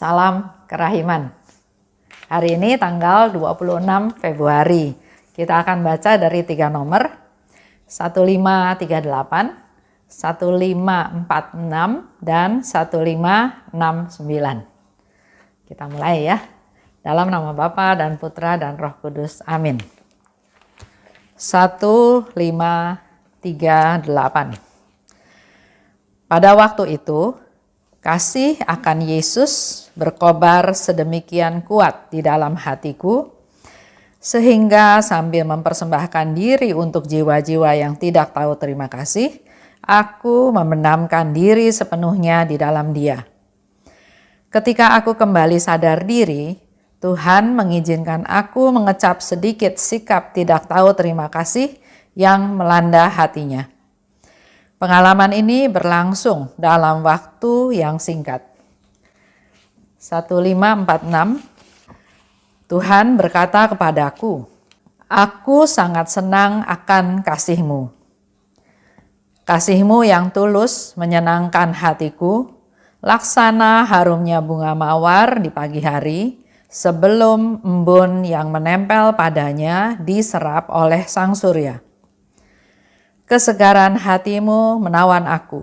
Salam kerahiman. Hari ini tanggal 26 Februari. Kita akan baca dari 3 nomor. 1538, 1546, dan 1569. Kita mulai ya. Dalam nama Bapa dan Putra dan Roh Kudus. Amin. 1538. Pada waktu itu, kasih akan Yesus berkobar sedemikian kuat di dalam hatiku, sehingga sambil mempersembahkan diri untuk jiwa-jiwa yang tidak tahu terima kasih, aku memendamkan diri sepenuhnya di dalam Dia. Ketika aku kembali sadar diri, Tuhan mengizinkan aku mengecap sedikit sikap tidak tahu terima kasih yang melanda hatinya. Pengalaman ini berlangsung dalam waktu yang singkat. 1546, Tuhan berkata kepadaku, "Aku sangat senang akan kasih-Mu. Kasih-Mu yang tulus menyenangkan hatiku, laksana harumnya bunga mawar di pagi hari, sebelum embun yang menempel padanya diserap oleh sang surya. Kesegaran hatimu menawan aku.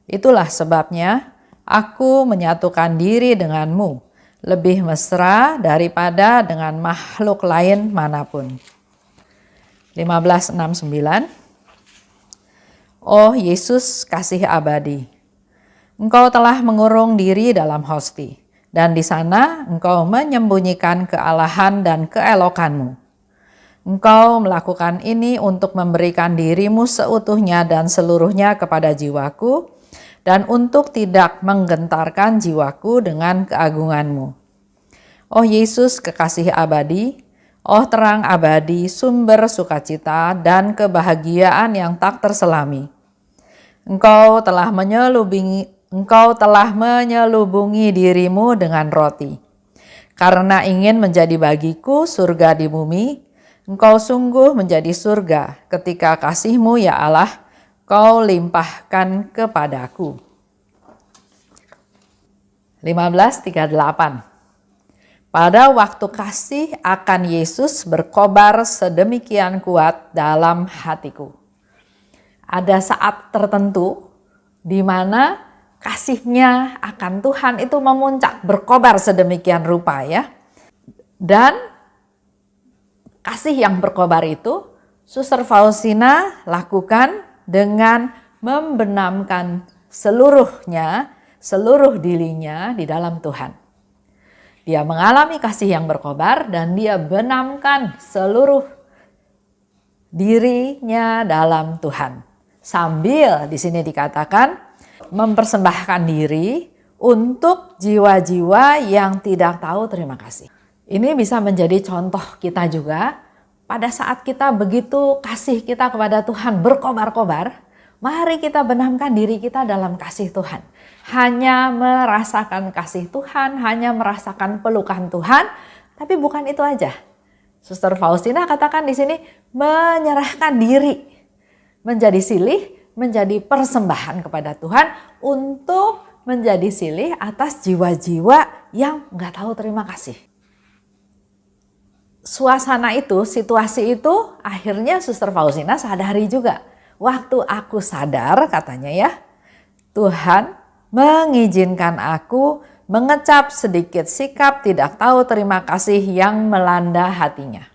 Itulah sebabnya aku menyatukan diri denganmu, lebih mesra daripada dengan makhluk lain manapun." 1569. Oh Yesus kasih abadi, Engkau telah mengurung diri dalam hosti, dan di sana Engkau menyembunyikan kealahan dan keelokanmu. Engkau melakukan ini untuk memberikan dirimu seutuhnya dan seluruhnya kepada jiwaku, dan untuk tidak menggentarkan jiwaku dengan keagunganmu. Oh Yesus kekasih abadi, oh terang abadi, sumber sukacita dan kebahagiaan yang tak terselami. Engkau telah menyelubungi dirimu dengan roti. Karena ingin menjadi bagiku surga di bumi, Engkau sungguh menjadi surga ketika kasih-Mu ya Allah, Kau limpahkan kepadaku. 1538. Pada waktu kasih akan Yesus berkobar sedemikian kuat dalam hatiku. Ada saat tertentu di mana kasihnya akan Tuhan itu memuncak, berkobar sedemikian rupa ya. Dan kasih yang berkobar itu Suster Faustina lakukan dengan membenamkan seluruh dirinya di dalam Tuhan. Dia mengalami kasih yang berkobar dan dia benamkan seluruh dirinya dalam Tuhan. Sambil di sini dikatakan mempersembahkan diri untuk jiwa-jiwa yang tidak tahu terima kasih. Ini bisa menjadi contoh kita juga pada saat kita begitu kasih kita kepada Tuhan berkobar-kobar, mari kita benamkan diri kita dalam kasih Tuhan. Hanya merasakan kasih Tuhan, hanya merasakan pelukan Tuhan, tapi bukan itu aja. Suster Faustina katakan di sini menyerahkan diri, menjadi silih, menjadi persembahan kepada Tuhan untuk menjadi silih atas jiwa-jiwa yang nggak tahu terima kasih. Suasana itu, situasi itu akhirnya Suster Faustina sadari juga. Waktu aku sadar katanya ya, Tuhan mengizinkan aku mengecap sedikit sikap tidak tahu terima kasih yang melanda hatinya.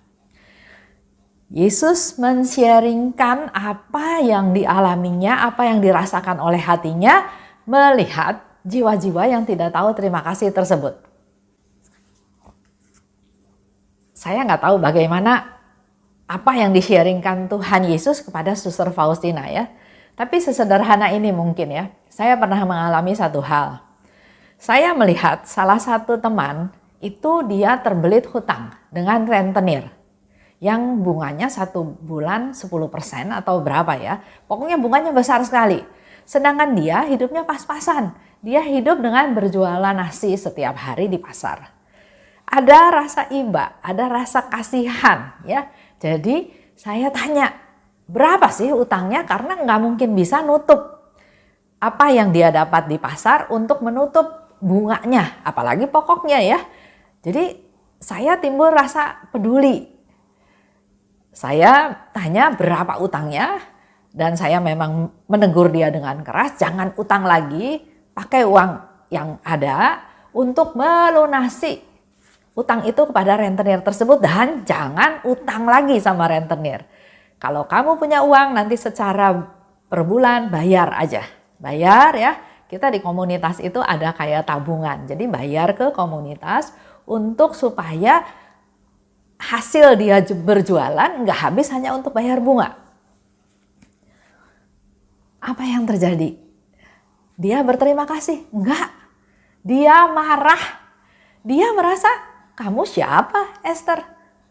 Yesus men-sharingkan apa yang dialaminya, apa yang dirasakan oleh hatinya melihat jiwa-jiwa yang tidak tahu terima kasih tersebut. Saya nggak tahu bagaimana apa yang di-sharingkan Tuhan Yesus kepada Suster Faustina ya. Tapi sesederhana ini mungkin ya. Saya pernah mengalami satu hal. Saya melihat salah satu teman itu dia terbelit hutang dengan rentenir. Yang bunganya 1 bulan 10% atau berapa ya. Pokoknya bunganya besar sekali. Sedangkan dia hidupnya pas-pasan. Dia hidup dengan berjualan nasi setiap hari di pasar. Ada rasa iba, ada rasa kasihan ya. Jadi saya tanya, berapa sih utangnya? Karena nggak mungkin bisa nutup apa yang dia dapat di pasar untuk menutup bunganya, apalagi pokoknya ya. Jadi saya timbul rasa peduli. Saya tanya berapa utangnya dan saya memang menegur dia dengan keras, jangan utang lagi, pakai uang yang ada untuk melunasi utang itu kepada rentenir tersebut dan jangan utang lagi sama rentenir. Kalau kamu punya uang nanti secara per bulan bayar aja. Bayar ya, kita di komunitas itu ada kayak tabungan. Jadi bayar ke komunitas untuk supaya hasil dia berjualan nggak habis hanya untuk bayar bunga. Apa yang terjadi? Dia berterima kasih? Enggak. Dia marah. Dia merasa, kamu siapa Esther?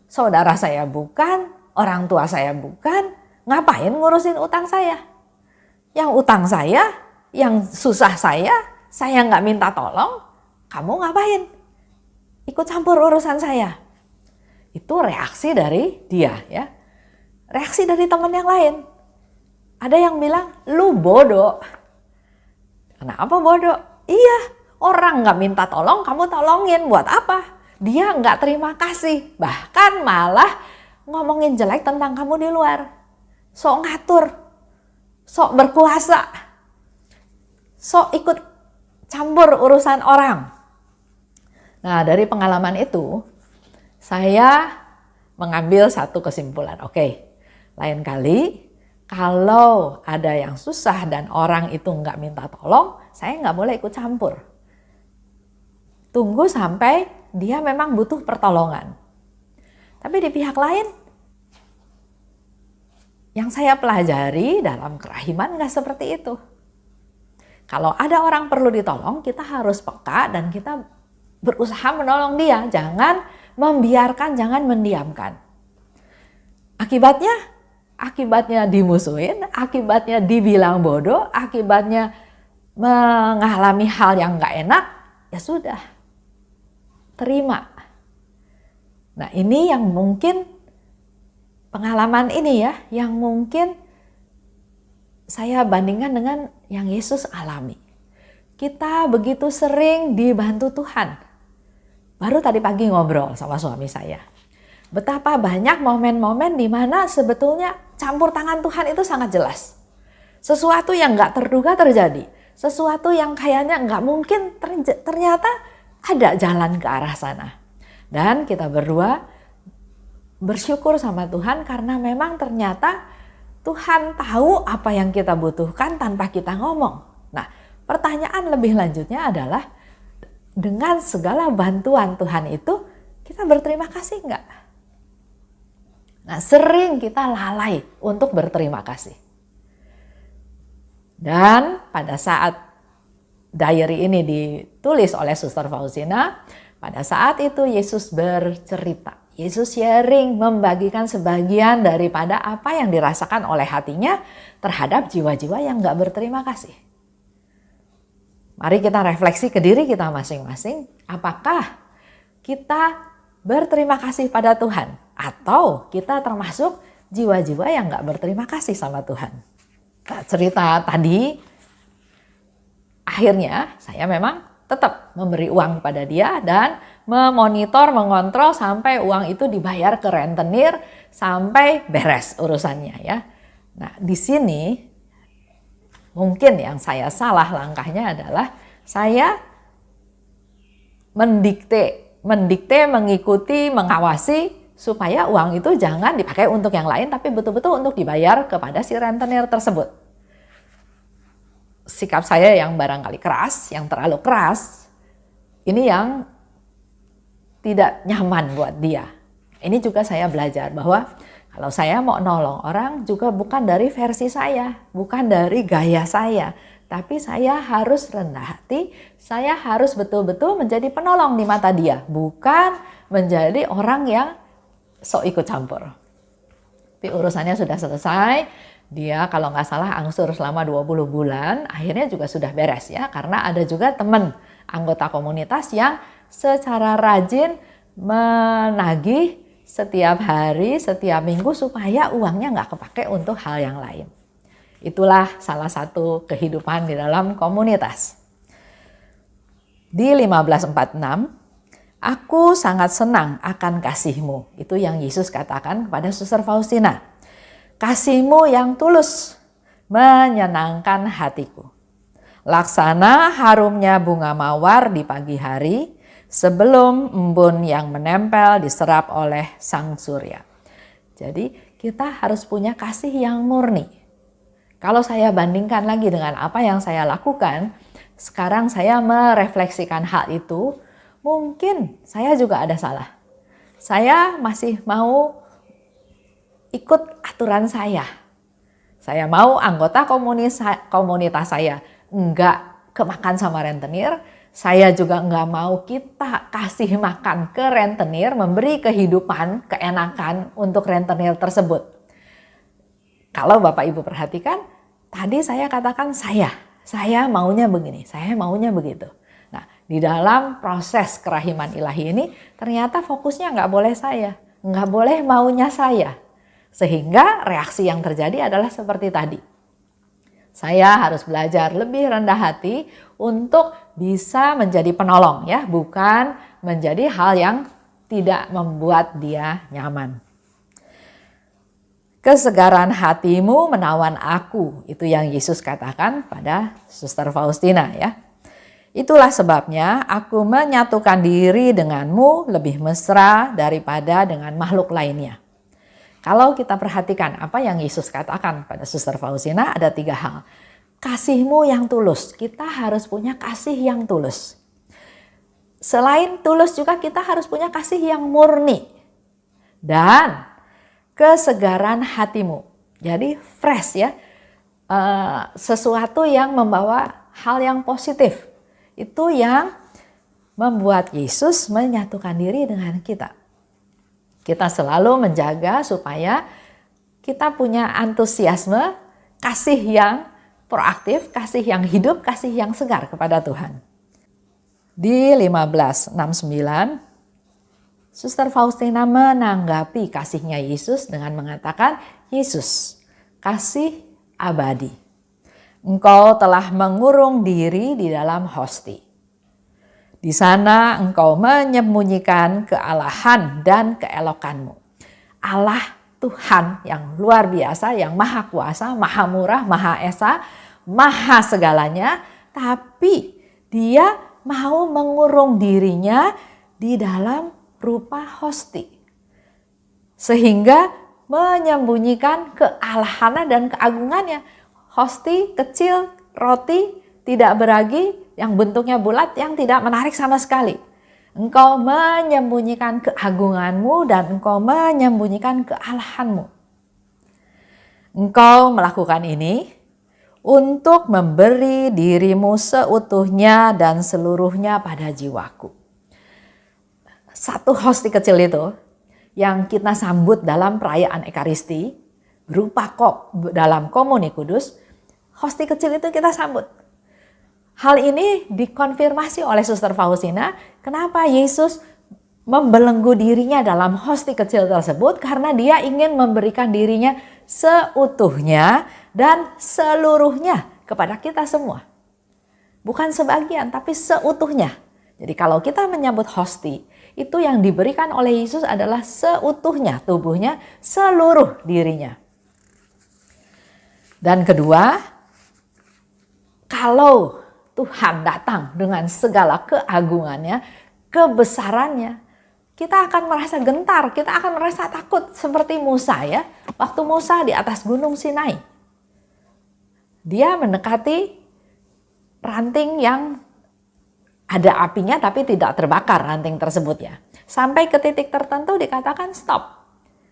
Saudara saya bukan, orang tua saya bukan, ngapain ngurusin utang saya? Yang utang saya, yang susah saya nggak minta tolong, kamu ngapain? Ikut campur urusan saya. Itu reaksi dari dia ya. Reaksi dari teman yang lain. Ada yang bilang, lu bodoh. Kenapa bodoh? Iya, orang nggak minta tolong, kamu tolongin. Buat apa? Dia nggak terima kasih. Bahkan malah ngomongin jelek tentang kamu di luar. Sok ngatur, sok berkuasa, sok ikut campur urusan orang. Nah, dari pengalaman itu, saya mengambil satu kesimpulan. Oke, lain kali kalau ada yang susah dan orang itu nggak minta tolong, saya nggak boleh ikut campur. Tunggu sampai dia memang butuh pertolongan. Tapi di pihak lain, yang saya pelajari dalam kerahiman nggak seperti itu. Kalau ada orang perlu ditolong, kita harus peka dan kita berusaha menolong dia. Jangan membiarkan, jangan mendiamkan. Akibatnya dimusuhin, akibatnya dibilang bodoh, akibatnya mengalami hal yang gak enak, ya sudah, terima. Nah ini yang mungkin pengalaman ini ya, yang mungkin saya bandingkan dengan yang Yesus alami. Kita begitu sering dibantu Tuhan. Baru tadi pagi ngobrol sama suami saya. Betapa banyak momen-momen di mana sebetulnya campur tangan Tuhan itu sangat jelas. Sesuatu yang gak terduga terjadi. Sesuatu yang kayaknya gak mungkin ternyata ada jalan ke arah sana. Dan kita berdua bersyukur sama Tuhan karena memang ternyata Tuhan tahu apa yang kita butuhkan tanpa kita ngomong. Nah, pertanyaan lebih lanjutnya adalah dengan segala bantuan Tuhan itu kita berterima kasih enggak? Nah, sering kita lalai untuk berterima kasih. Dan pada saat diary ini ditulis oleh Suster Faustina, pada saat itu Yesus bercerita. Yesus sharing, membagikan sebagian daripada apa yang dirasakan oleh hatinya terhadap jiwa-jiwa yang enggak berterima kasih. Mari kita refleksi ke diri kita masing-masing. Apakah kita berterima kasih pada Tuhan? Atau kita termasuk jiwa-jiwa yang gak berterima kasih sama Tuhan? Nah, cerita tadi, akhirnya saya memang tetap memberi uang pada dia dan memonitor, mengontrol sampai uang itu dibayar ke rentenir sampai beres urusannya ya. Nah, di sini mungkin yang saya salah langkahnya adalah saya mendikte, mengikuti, mengawasi supaya uang itu jangan dipakai untuk yang lain tapi betul-betul untuk dibayar kepada si rentenir tersebut. Sikap saya yang barangkali keras, yang terlalu keras, ini yang tidak nyaman buat dia. Ini juga saya belajar bahwa kalau saya mau nolong orang juga bukan dari versi saya, bukan dari gaya saya, tapi saya harus rendah hati, saya harus betul-betul menjadi penolong di mata dia, bukan menjadi orang yang sok ikut campur. Tapi urusannya sudah selesai, dia kalau nggak salah angsur selama 20 bulan, akhirnya juga sudah beres ya, karena ada juga teman anggota komunitas yang secara rajin menagih setiap hari, setiap minggu supaya uangnya nggak kepake untuk hal yang lain. Itulah salah satu kehidupan di dalam komunitas. Di 15:46, aku sangat senang akan kasihmu. Itu yang Yesus katakan kepada Suster Faustina. Kasihmu yang tulus menyenangkan hatiku. Laksana harumnya bunga mawar di pagi hari sebelum embun yang menempel diserap oleh sang surya. Jadi kita harus punya kasih yang murni. Kalau saya bandingkan lagi dengan apa yang saya lakukan, sekarang saya merefleksikan hal itu, mungkin saya juga ada salah. Saya masih mau ikut aturan saya. Saya mau anggota komunitas saya enggak kemakan sama rentenir. Saya juga enggak mau kita kasih makan ke rentenir, memberi kehidupan, keenakan untuk rentenir tersebut. Kalau Bapak Ibu perhatikan, tadi saya katakan saya maunya begini, saya maunya begitu. Nah, di dalam proses kerahiman ilahi ini ternyata fokusnya nggak boleh saya, nggak boleh maunya saya. Sehingga reaksi yang terjadi adalah seperti tadi. Saya harus belajar lebih rendah hati untuk bisa menjadi penolong ya, bukan menjadi hal yang tidak membuat dia nyaman. Kesegaran hatimu menawan aku, itu yang Yesus katakan pada Suster Faustina ya. Itulah sebabnya aku menyatukan diri denganmu lebih mesra daripada dengan makhluk lainnya. Kalau kita perhatikan apa yang Yesus katakan pada Suster Faustina, ada 3 hal. Kasihmu yang tulus, kita harus punya kasih yang tulus. Selain tulus juga kita harus punya kasih yang murni. Dan kesegaran hatimu. Jadi fresh ya, sesuatu yang membawa hal yang positif. Itu yang membuat Yesus menyatukan diri dengan kita. Kita selalu menjaga supaya kita punya antusiasme, kasih yang proaktif, kasih yang hidup, kasih yang segar kepada Tuhan. Di 15:69, Suster Faustina menanggapi kasihnya Yesus dengan mengatakan, Yesus, kasih abadi. Engkau telah mengurung diri di dalam hosti. Di sana engkau menyembunyikan kealahan dan keelokanmu. Allah Tuhan yang luar biasa, yang maha kuasa, maha murah, maha esa, maha segalanya. Tapi dia mau mengurung dirinya di dalam rupa hosti. Sehingga menyembunyikan kealahannya dan keagungannya. Hosti kecil, roti tidak beragi, yang bentuknya bulat, yang tidak menarik sama sekali. Engkau menyembunyikan keagunganmu dan engkau menyembunyikan kealahanmu. Engkau melakukan ini untuk memberi dirimu seutuhnya dan seluruhnya pada jiwaku. Satu hosti kecil itu yang kita sambut dalam perayaan Ekaristi, berupa kop dalam Komuni Kudus, hosti kecil itu kita sambut. Hal ini dikonfirmasi oleh Suster Faustina, kenapa Yesus membelenggu dirinya dalam hosti kecil tersebut, karena dia ingin memberikan dirinya seutuhnya dan seluruhnya kepada kita semua. Bukan sebagian, tapi seutuhnya. Jadi kalau kita menyambut hosti, itu yang diberikan oleh Yesus adalah seutuhnya tubuhnya, seluruh dirinya. Dan kedua, kalau Tuhan datang dengan segala keagungannya, kebesarannya, kita akan merasa gentar, kita akan merasa takut seperti Musa ya. Waktu Musa di atas gunung Sinai, dia mendekati ranting yang ada apinya tapi tidak terbakar ranting tersebut ya. Sampai ke titik tertentu dikatakan stop.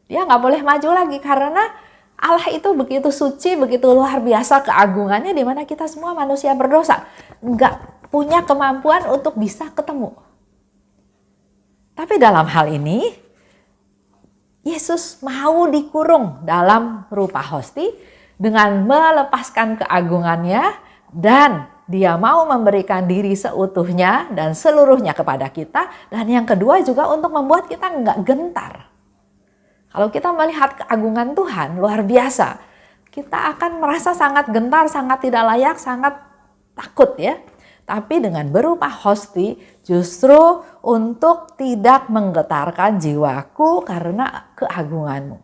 Dia nggak boleh maju lagi karena Allah itu begitu suci, begitu luar biasa keagungannya, di mana kita semua manusia berdosa. Nggak punya kemampuan untuk bisa ketemu. Tapi dalam hal ini, Yesus mau dikurung dalam rupa hosti dengan melepaskan keagungannya, dan dia mau memberikan diri seutuhnya dan seluruhnya kepada kita. Dan yang kedua juga untuk membuat kita nggak gentar. Kalau kita melihat keagungan Tuhan luar biasa, kita akan merasa sangat gentar, sangat tidak layak, sangat takut ya. Tapi dengan berupa hosti justru untuk tidak menggetarkan jiwaku karena keagunganmu.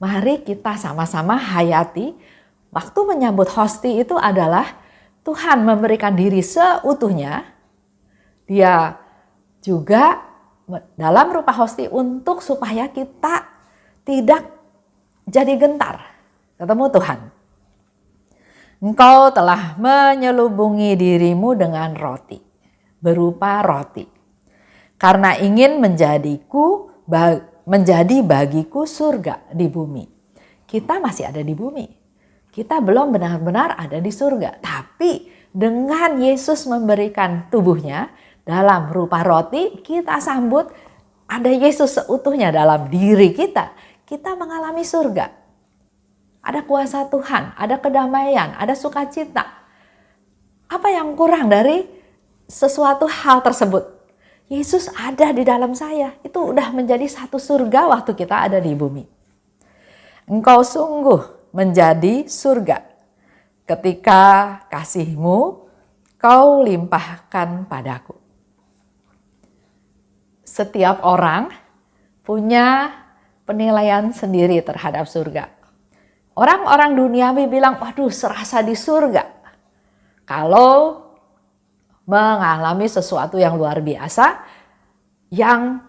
Mari kita sama-sama hayati waktu menyambut hosti itu adalah Tuhan memberikan diri seutuhnya. Dia juga dalam rupa hosti untuk supaya kita tidak jadi gentar ketemu Tuhan. Engkau telah menyelubungi dirimu dengan roti, berupa roti. Karena ingin menjadi bagiku surga di bumi. Kita masih ada di bumi. Kita belum benar-benar ada di surga. Tapi dengan Yesus memberikan tubuhnya dalam rupa roti, kita sambut ada Yesus seutuhnya dalam diri kita. Kita mengalami surga. Ada kuasa Tuhan, ada kedamaian, ada sukacita. Apa yang kurang dari sesuatu hal tersebut? Yesus ada di dalam saya. Itu udah menjadi satu surga waktu kita ada di bumi. Engkau sungguh menjadi surga ketika kasih-Mu Kau limpahkan padaku. Setiap orang punya penilaian sendiri terhadap surga. Orang-orang duniawi bilang, waduh serasa di surga. Kalau mengalami sesuatu yang luar biasa yang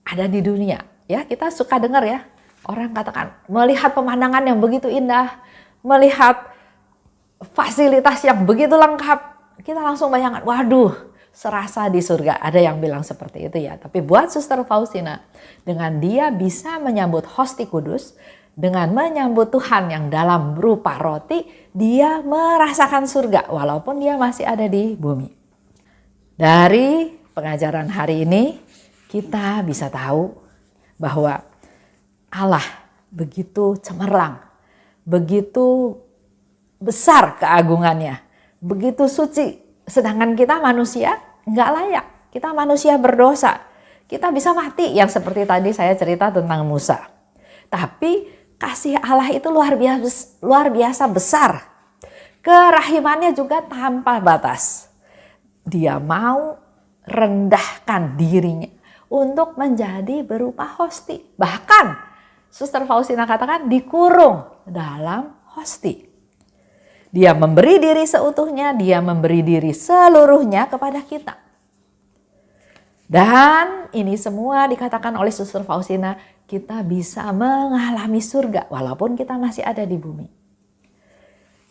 ada di dunia. Ya, kita suka dengar ya, orang katakan melihat pemandangan yang begitu indah, melihat fasilitas yang begitu lengkap, kita langsung bayangkan, waduh serasa di surga. Ada yang bilang seperti itu ya. Tapi buat Suster Faustina, dengan dia bisa menyambut hosti kudus, dengan menyambut Tuhan yang dalam berupa roti, dia merasakan surga walaupun dia masih ada di bumi. Dari pengajaran hari ini kita bisa tahu bahwa Allah begitu cemerlang, begitu besar keagungannya, begitu suci. Sedangkan kita manusia nggak layak, kita manusia berdosa. Kita bisa mati yang seperti tadi saya cerita tentang Musa. Tapi kasih Allah itu luar biasa besar. Kerahimannya juga tanpa batas. Dia mau rendahkan dirinya untuk menjadi berupa hosti. Bahkan Suster Faustina katakan dikurung dalam hosti. Dia memberi diri seutuhnya, dia memberi diri seluruhnya kepada kita. Dan ini semua dikatakan oleh Suster Faustina, kita bisa mengalami surga walaupun kita masih ada di bumi.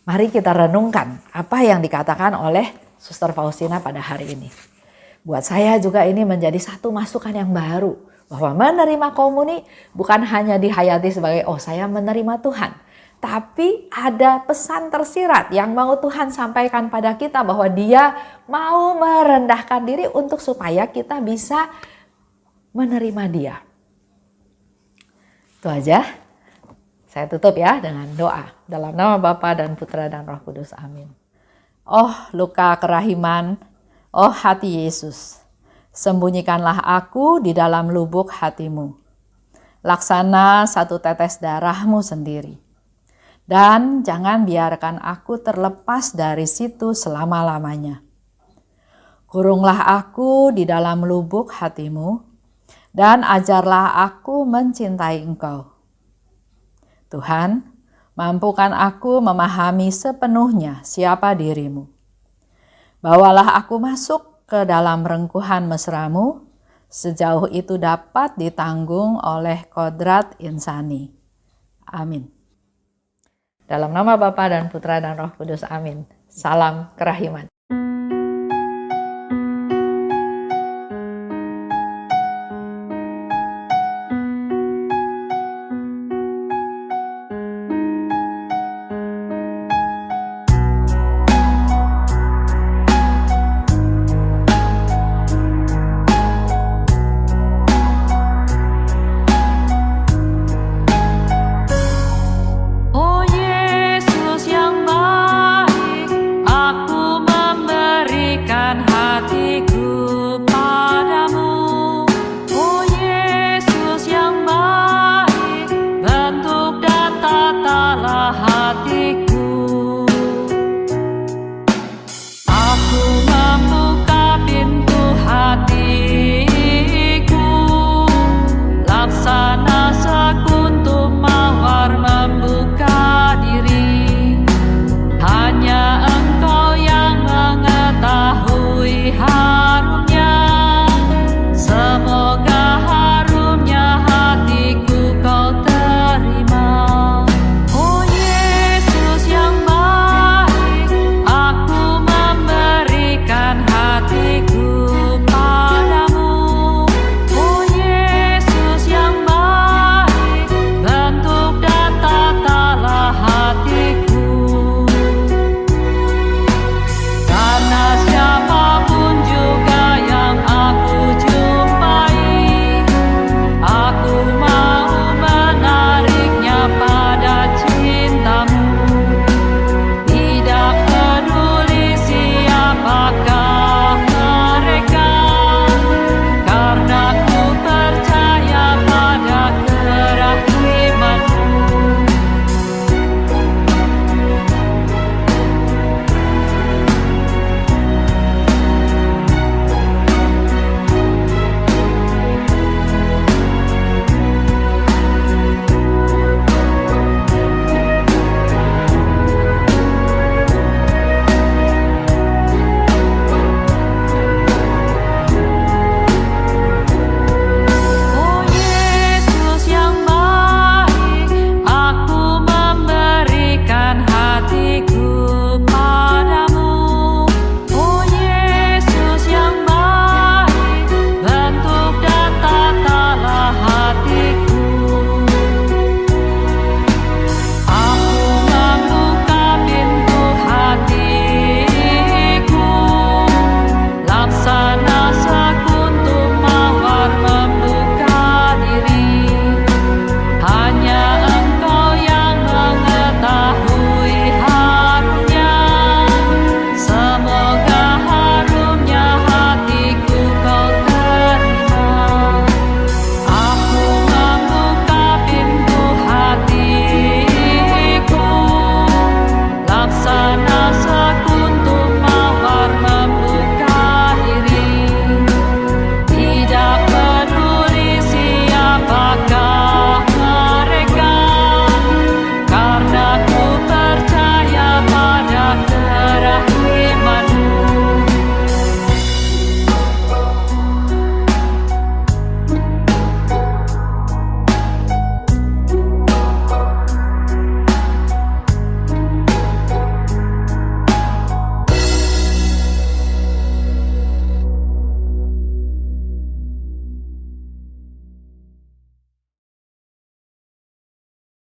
Mari kita renungkan apa yang dikatakan oleh Suster Faustina pada hari ini. Buat saya juga ini menjadi satu masukan yang baru. Bahwa menerima komuni bukan hanya dihayati sebagai oh saya menerima Tuhan. Tapi ada pesan tersirat yang mau Tuhan sampaikan pada kita bahwa Dia mau merendahkan diri untuk supaya kita bisa menerima Dia. Itu aja. Saya tutup ya dengan doa. Dalam nama Bapa dan Putra dan Roh Kudus. Amin. Oh luka kerahiman, oh hati Yesus, sembunyikanlah aku di dalam lubuk hatimu. Laksana satu tetes darahmu sendiri. Dan jangan biarkan aku terlepas dari situ selama-lamanya. Kurunglah aku di dalam lubuk hatimu, dan ajarlah aku mencintai Engkau. Tuhan, mampukan aku memahami sepenuhnya siapa dirimu. Bawalah aku masuk ke dalam rengkuhan mesramu, sejauh itu dapat ditanggung oleh kodrat insani. Amin. Dalam nama Bapa dan Putra dan Roh Kudus, amin. Salam kerahiman.